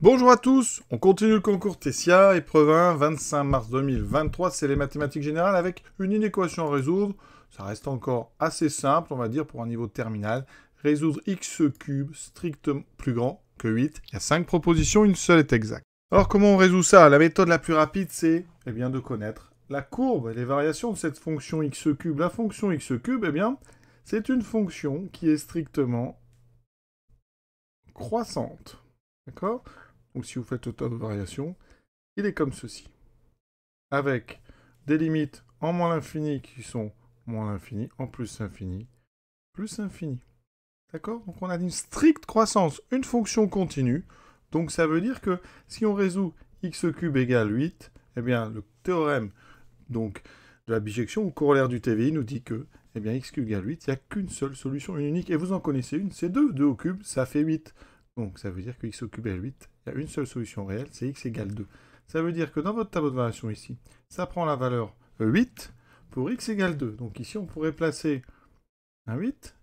Bonjour à tous, on continue le concours Tessia, épreuve 1, 25 mars 2023, c'est les mathématiques générales avec une inéquation à résoudre. Ça reste encore assez simple, on va dire, pour un niveau terminal. Résoudre x cube strictement plus grand que 8. Il y a 5 propositions, une seule est exacte. Alors comment on résout ça? La méthode la plus rapide, c'est bien de connaître la courbe et les variations de cette fonction x cube. La fonction x cube, c'est une fonction qui est strictement croissante. D'accord? Donc si vous faites le tas de variations, il est comme ceci. Avec des limites en moins l'infini qui sont moins l'infini, en plus l'infini, plus l'infini. D'accord? Donc on a une stricte croissance, une fonction continue. Donc ça veut dire que si on résout x cube égale 8, le théorème donc, de la bijection ou corollaire du TVI nous dit que x cube égale 8, il n'y a qu'une seule solution, une unique. Et vous en connaissez une, c'est 2. 2 au cube, ça fait 8. Donc ça veut dire que x au cube égale 8, il y a une seule solution réelle, c'est x égale 2. Ça veut dire que dans votre tableau de variation ici, ça prend la valeur 8 pour x égale 2. Donc ici, on pourrait placer un 8,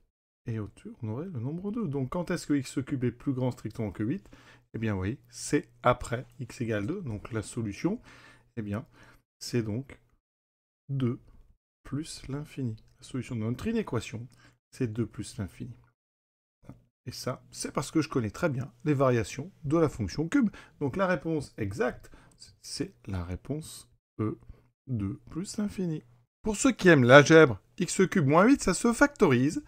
et au-dessus, on aurait le nombre 2. Donc quand est-ce que x au cube est plus grand strictement que 8? Vous voyez, c'est après x égale 2. Donc la solution, c'est donc 2 plus l'infini. La solution de notre inéquation, c'est 2 plus l'infini. Et ça, c'est parce que je connais très bien les variations de la fonction cube. Donc la réponse exacte, c'est la réponse E, 2 plus l'infini. Pour ceux qui aiment l'algèbre, x cube moins 8, ça se factorise.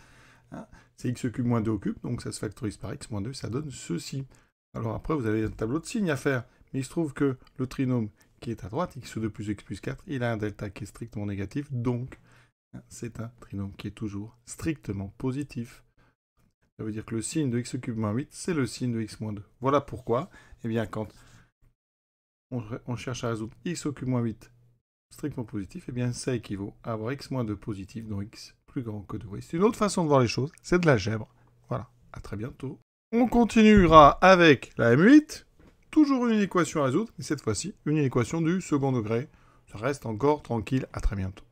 C'est x cube moins 2 au cube, donc ça se factorise par x moins 2, ça donne ceci. Alors après, vous avez un tableau de signes à faire. Mais il se trouve que le trinôme qui est à droite, x2 plus x plus 4, il a un delta qui est strictement négatif, donc c'est un trinôme qui est toujours strictement positif. Ça veut dire que le signe de x cube moins 8, c'est le signe de x moins 2. Voilà pourquoi, quand on cherche à résoudre x au cube moins 8 strictement positif, ça équivaut à avoir x moins 2 positif, donc x plus grand que 2. C'est une autre façon de voir les choses, c'est de l'algèbre. Voilà, à très bientôt. On continuera avec la M8, toujours une équation à résoudre, mais cette fois-ci, une équation du second degré. Ça reste encore tranquille, à très bientôt.